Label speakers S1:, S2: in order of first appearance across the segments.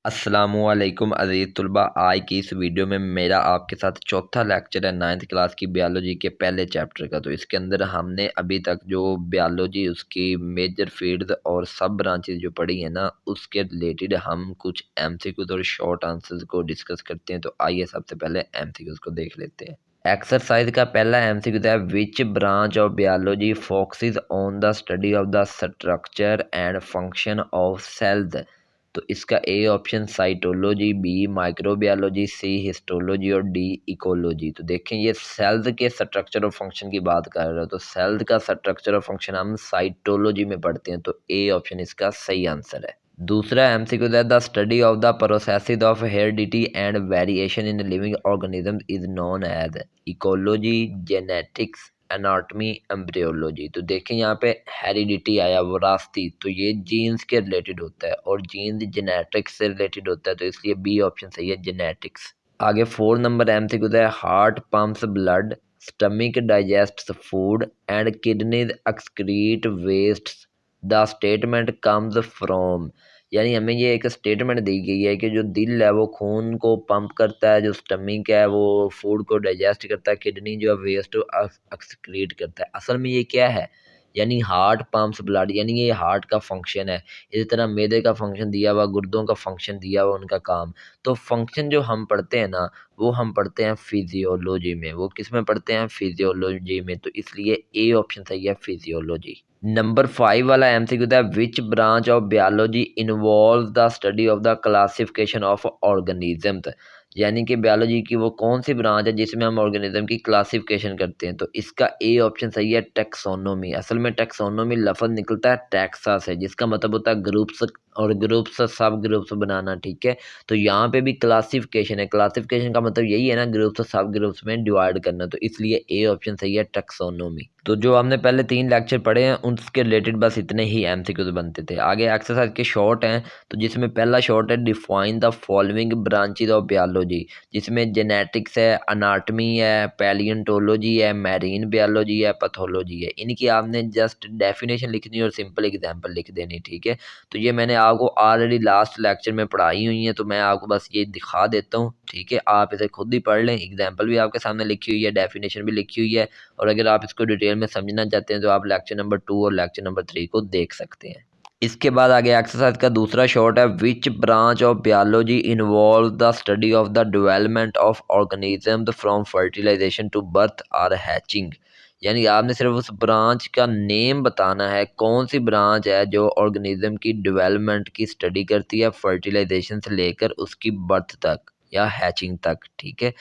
S1: अस्सलामुअलैकुम अज़ीज़ तुलबा। आज की इस वीडियो में मेरा आपके साथ चौथा लेक्चर है 9th क्लास की बायोलॉजी के पहले चैप्टर का। तो इसके अंदर हमने अभी तक जो बायोलॉजी उसकी मेजर फील्ड्स और सब ब्रांचेस जो पढ़ी है ना, उसके रिलेटेड हम कुछ एमसीक्यूज और शॉर्ट आंसर्स को डिस्कस करते हैं। तो आइए सबसे पहले एमसीक्यूज को देख लेते हैं। एक्सरसाइज का पहला एमसीक्यू है, which branch of biology focuses on the study of the structure and function of cells. तो इसका A option cytology, B microbiology, C histology और डी इकोलॉजी। तो देखें ये सेल्स के स्ट्रक्चर और फंक्शन की बात कर रहे हो, तो सेल्स का स्ट्रक्चर और फंक्शन हम साइटोलॉजी में पढ़ते हैं। तो ए ऑप्शन इसका सही आंसर है। दूसरा एमसीक्यू है, the study of the processes of heredity and variation in living organism is known as ecology, genetics, anatomy, embryology. तो देखें यहाँ पे हेरिडिटी आया, विरासती, तो ये जीन्स के रिलेटेड होता है और जीन्स जेनेटिक्स से रिलेटेड होता है, तो इसलिए बी ऑप्शन सही है, जेनेटिक्स। आगे 4 नंबर एमसीक्यू है, heart pumps blood, stomach digests food and kidneys excrete waste, the statement comes from. यानी हमें ये एक स्टेटमेंट दी गई है कि जो दिल है वो खून को पंप करता है, जो स्टमक है वो फूड को डाइजेस्ट करता है, किडनी जो है वेस्ट एक्सक्रीट करता है। असल में ये क्या है, यानी हार्ट पंप्स ब्लड, यानी ये हार्ट का फंक्शन है। इसी तरह मैदे का फंक्शन दिया हुआ, गुर्दों का फंक्शन दिया हुआ, उनका काम। तो फंक्शन जो हम पढ़ते हैं ना, वो हम पढ़ते हैं फिजियोलॉजी में। वो किस में पढ़ते हैं? फिजियोलॉजी में। तो इसलिए ए ऑप्शन सही है, फिजियोलॉजी। नंबर 5 वाला एमसीक्यू था, विच branch of biology involve the study of the classification of organisms. यानी कि बायोलॉजी की वो कौन सी ब्रांच है जिसमें हम ऑर्गेनिज्म की क्लासिफिकेशन करते हैं? तो इसका ए ऑप्शन सही है, टेक्सोनोमी। असल में टेक्सोनोमी लफ्ज़ निकलता है टैक्सा से, जिसका मतलब होता है ग्रुप्स, और ग्रुप्स सब ग्रुप्स बनाना, ठीक है। तो यहाँ पे भी क्लासिफिकेशन है, क्लासिफिकेशन का मतलब यही है ना, ग्रुप्स सब ग्रुप्स में डिवाइड करना। तो इसलिए ए ऑप्शन सही है, टेक्सोनोमी। तो जो हमने पहले 3 लेक्चर पढ़े हैं उनके रिलेटेड बस इतने ही एमसीक्यूज बनते थे। आगे एक्सरसाइज के शॉर्ट हैं, तो जिसमें पहला शॉर्ट है, define the following branches of biology, जिसमें जेनेटिक्स है, अनाटमी है, पैलियोंटोलॉजी है, मैरीन बायोलॉजी है, पैथोलॉजी है। इनकी आपने जस्ट डेफिनेशन लिखनी और सिंपल एग्जांपल लिख देनी, ठीक है। तो ये मैंने आपको ऑलरेडी लास्ट लेक्चर में पढ़ाई हुई है, तो मैं आपको बस ये दिखा देता हूँ, ठीक है। आप इसे खुद ही पढ़ लें, एग्जाम्पल भी आपके सामने लिखी हुई है, डेफिनेशन भी लिखी हुई है। और अगर आप इसको डिटेल में समझना चाहते हैं तो आप लेक्चर नंबर 2 और लेक्चर नंबर 3 को देख सकते हैं। इसके बाद आगे एक्सरसाइज का दूसरा शॉर्ट है, which branch of biology involve the study of the development of organism from fertilization to birth और हैचिंग। यानी आपने सिर्फ उस ब्रांच का नेम बताना है, कौन सी ब्रांच है जो ऑर्गेनिज्म की डेवलपमेंट की स्टडी करती है फर्टिलाइजेशन से लेकर उसकी बर्थ तक या हैचिंग तक, ठीक है,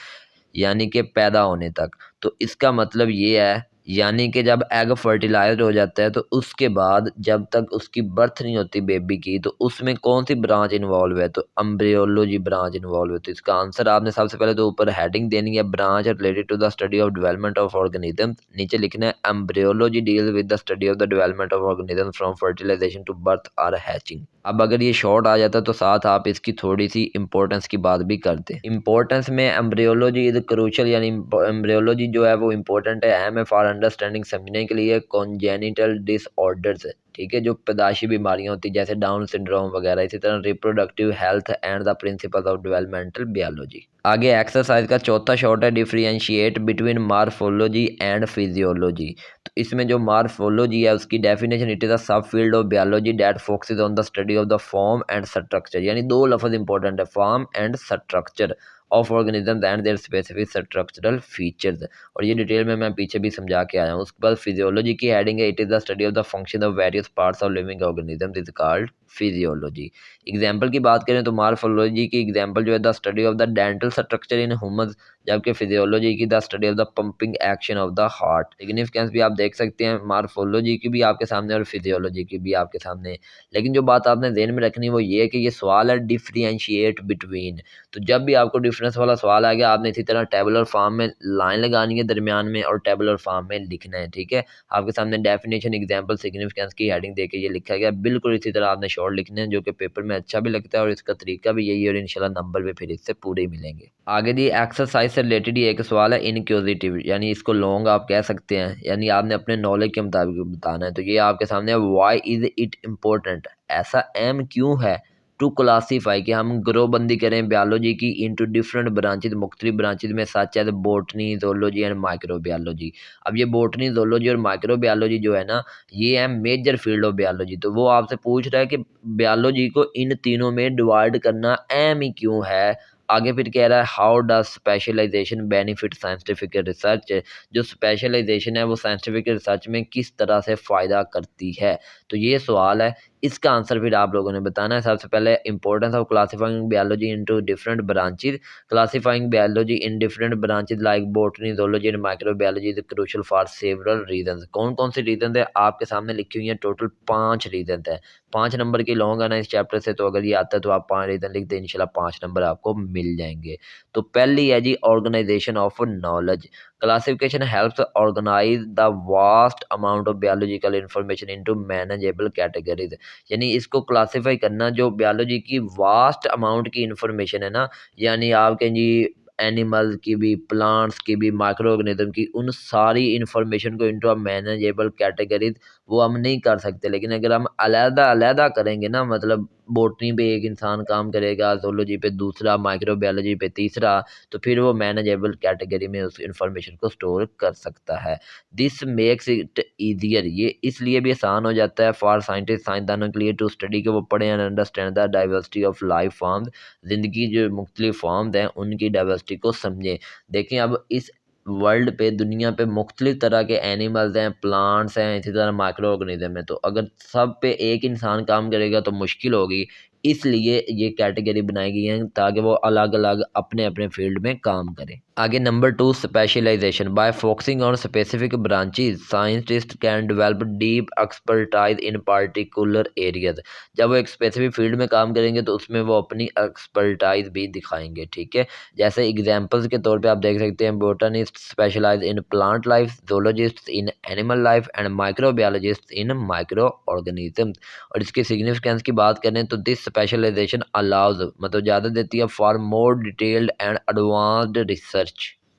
S1: यानी कि पैदा होने तक। तो इसका मतलब ये है, यानी कि जब एग फर्टिलाइज्ड हो जाता है तो उसके बाद जब तक उसकी बर्थ नहीं होती बेबी की, तो उसमें कौन सी ब्रांच इन्वॉल्व है? तो एम्ब्रियोलॉजी ब्रांच इन्वॉल्व है। तो इसका आंसर आपने सबसे पहले तो ऊपर हेडिंग देनी है, branch related to the study of development of organism, नीचे लिखना है embryology deal with the study of the development of organism from fertilization to birth और हैचिंग। अब अगर ये शॉर्ट आ जाता तो साथ आप इसकी थोड़ी सी इंपॉर्टेंस की बात भी करते। इंपॉर्टेंस में एम्ब्रियोलॉजी इज क्रूशियल, यानी एम्ब्रियोलॉजी जो है वो इंपॉर्टेंट है, अहम है फॉर अंडरस्टैंडिंग, समझने के लिए कॉन्जेनिटल डिसऑर्डर्स, ठीक है, जो पैदाशी बीमारियां होती है जैसे डाउन सिंड्रोम वगैरह। इसी तरह reproductive health and the principles of developmental biology. आगे एक्सरसाइज का चौथा शॉर्ट है, differentiate between morphology and physiology. तो इसमें जो मार्फोलॉजी है उसकी डेफिनेशन, इट इज़ अ सब field of biology that focuses on the study of the form and structure. यानी दो लफ्ज़ इंपॉर्टेंट है, form and structure of organisms and there specific structural features. और ये डिटेल में मैं पीछे भी समझा के आया हूँ। उसके बाद फिजियोलॉजी की हेडिंग है, it is the study of the function of various parts of living organisms is called physiology. Example की बात करें तो मार्फोलॉजी की एग्जाम्पल जो है, the study of the dental structure in humans, जबकि फिजियोलॉजी की the study of the pumping action of the heart. Significance भी आप देख सकते हैं, मार्फोलॉजी की भी आपके सामने और फिजियोलॉजी की भी आपके सामने। लेकिन जो बात आपने ध्यान में रखनी वो ये है कि ये सवाल है डिफरेंशिएट बिटवीन। तो जब भी आपको डिफरेंस वाला सवाल आ गया, आपने इसी तरह टेबुलर फॉर्म में लाइन लगानी है दरमियान में और टेबुलर फॉर्म में लिखना है, ठीक है। आपके सामने डेफिनेशन, एग्जाम्पल, सिग्निफिकेंस की हेडिंग देके ये लिखा गया, बिल्कुल इसी तरह आपने शॉर्ट लिखने हैं, जो कि पेपर में अच्छा भी लगता है और इसका तरीका भी यही है, और इंशाल्लाह नंबर भी फिर इससे पूरे मिलेंगे। आगे दी एक्सरसाइज से रिलेटेड ये एक सवाल है, इनक्यूजिटिव, यानी इसको लॉन्ग आप कह सकते हैं, यानी आपने अपने नॉलेज के मुताबिक बताना है। तो ये आपके सामने, व्हाई इज इट इम्पोर्टेंट, ऐसा अहम क्यों है टू क्लासीफाई कि हम ग्रोहबंदी करें बायोलॉजी की इनटू डिफरेंट ब्रांचेज मुख्तलिफ ब्रांचेज में such as botany zoology and microbiology. अब ये बॉटनी जोलॉजी और माइक्रोबायोलॉजी जो है ना ये है मेजर फील्ड ऑफ बायोलॉजी। तो वो आपसे पूछ रहा है कि बायोलॉजी को इन तीनों में डिवाइड करना अहम ही क्यों है। आगे फिर कह रहा है how does specialization benefit scientific research. जो स्पेशलाइजेशन है वो साइंटिफिक रिसर्च में किस तरह से फ़ायदा करती है। तो ये सवाल है, इसका आंसर फिर आप लोगों ने बताना है। सबसे पहले importance of classifying biology into different branches. Classifying biology in different branches like botany zoology and microbiology is crucial for several reasons. कौन कौन से रीजन है आपके सामने लिखी हुई है, टोटल 5 रीजन है। 5 नंबर के लॉन्ग आना इस चैप्टर से, तो अगर ये आता है तो आप 5 रीजन लिख दें, इंशाल्लाह 5 नंबर आपको मिल जाएंगे। तो पहली है जी organisation of knowledge. Classification helps organise the vast amount of biological information into manageable categories. यानी इसको क्लासिफाई करना जो बायोलॉजी की वास्ट अमाउंट की इंफॉर्मेशन है ना, यानी आपके जी एनिमल की भी, प्लांट्स की भी, माइक्रो ऑर्गेनिज्म की, उन सारी इंफॉर्मेशन को इनटू अ मैनेजेबल कैटेगरीज वो हम नहीं कर सकते। लेकिन अगर हम अलग-अलग करेंगे ना, मतलब बॉटनी पे एक इंसान काम करेगा, ज़ूलॉजी पे दूसरा, माइक्रोबायोलॉजी पे तीसरा, तो फिर वो मैनेजेबल कैटेगरी में उस इंफॉर्मेशन को स्टोर कर सकता है। This makes it easier. ये इसलिए भी आसान हो जाता है फॉर साइंटिस्ट, साइंसदानों के लिए, टू स्टडी कि वो पढ़ें and understand the diversity of life forms. ज़िंदगी जो मुख्तलिफ फॉर्म्स हैं उनकी डाइवर्सिटी को समझें। देखें अब इस वर्ल्ड पे, दुनिया पे मुख्तलिफ तरह के एनिमल्स हैं, प्लांट्स हैं, इसी तरह माइक्रो ऑर्गेनिज्म है। तो अगर सब पे एक इंसान काम करेगा तो मुश्किल होगी। इसलिए ये कैटेगरी बनाई गई है ताकि वो अलग अलग अपने अपने फील्ड में काम करें। आगे number 2 specialization. By focusing on specific branches scientist can develop deep expertise in particular areas. जब वो एक स्पेसिफिक फील्ड में काम करेंगे तो उसमें वो अपनी एक्सपर्टाइज भी दिखाएंगे, ठीक है। जैसे एग्जांपल्स के तौर पे आप देख सकते हैं, botanist specialize in plant life, zoologists in animal life and microbiologist in micro organisms. और इसके सिग्निफिकेंस की बात करें तो दिस स्पेशलाइजेशन अलाउज, मतलब ज़्यादा देती है for more detailed and advanced research.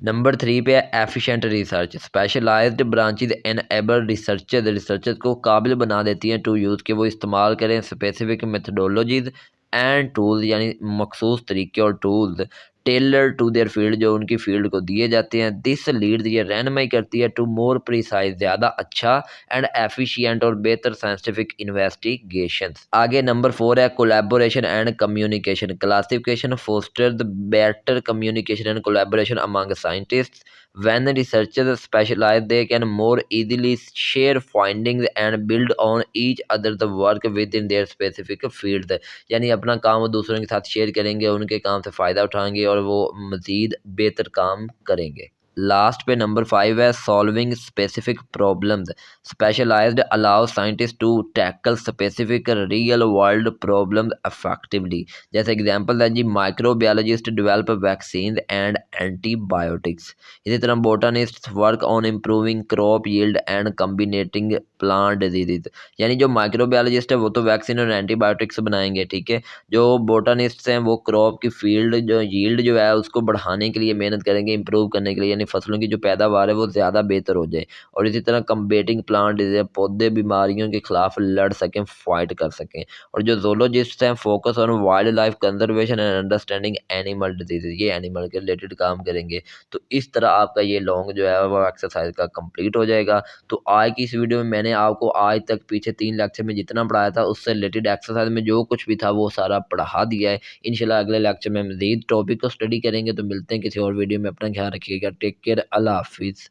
S1: Number 3 पे है efficient research. Specialized branches enable researchers को काबिल बना देती हैं टू यूज़ के वो इस्तेमाल करें स्पेसिफिक मेथडोलॉजीज एंड टूल्स, यानी मखसूस तरीके और tools tailor to their field, जो उनकी फील्ड को दिए जाते हैं। दिस लीड, ये रहनुमाई करती है टू मोर प्रिसाइज, ज़्यादा अच्छा एंड एफिशिएंट और बेहतर साइंटिफिक इन्वेस्टिगेशंस। आगे नंबर 4 है collaboration and communication. Classification foster the better communication and collaboration among scientists. When researchers specialize, they can more easily share findings and build on each other the work within their specific field। यानी अपना काम वो दूसरों के साथ share करेंगे, उनके काम से फ़ायदा उठाएंगे और वो मज़ीद बेहतर काम करेंगे। लास्ट पे नंबर 5 है solving specific problems. Specialised allow scientist to tackle specific real world problems effectively. जैसे एग्जांपल है जी, microbiologist develop vaccine and antibiotics. इसी तरह botanist work on improving crop yield and combinating plant disease. यानी जो microbiologist है वो तो वैक्सीन और एंटीबायोटिक्स बनाएंगे, ठीक है। जो बोटानिस्ट हैं वो क्रॉप की फील्ड जो यील्ड जो है उसको बढ़ाने के लिए मेहनत करेंगे, इंप्रूव करने के लिए, यानी फसलों की जो पैदावार है वो ज़्यादा बेहतर हो जाए। और इसी तरह कम्बेटिंग प्लांट डिजीज, पौधे बीमारियों के खिलाफ लड़ सकें, फाइट कर सकें। और जो जोलॉजिस्ट हैं focus on wild life conservation and understanding animal disease, ये एनिमल के रिलेटेड काम करेंगे। तो इस तरह आपका ये लॉन्ग जो है वो एक्सरसाइज का कंप्लीट हो जाएगा। तो आज की इस वीडियो में मैंने आपको आज तक पीछे 3 लेक्चर में जितना पढ़ाया था उससे रिलेटेड एक्सरसाइज में जो कुछ भी था वो सारा पढ़ा दिया है। इंशाल्लाह अगले लेक्चर में मज़ीद टॉपिक को स्टडी करेंगे। तो मिलते हैं किसी और वीडियो में। अपना ख्याल रखिएगा। Take care. अल्लाह हाफिज़।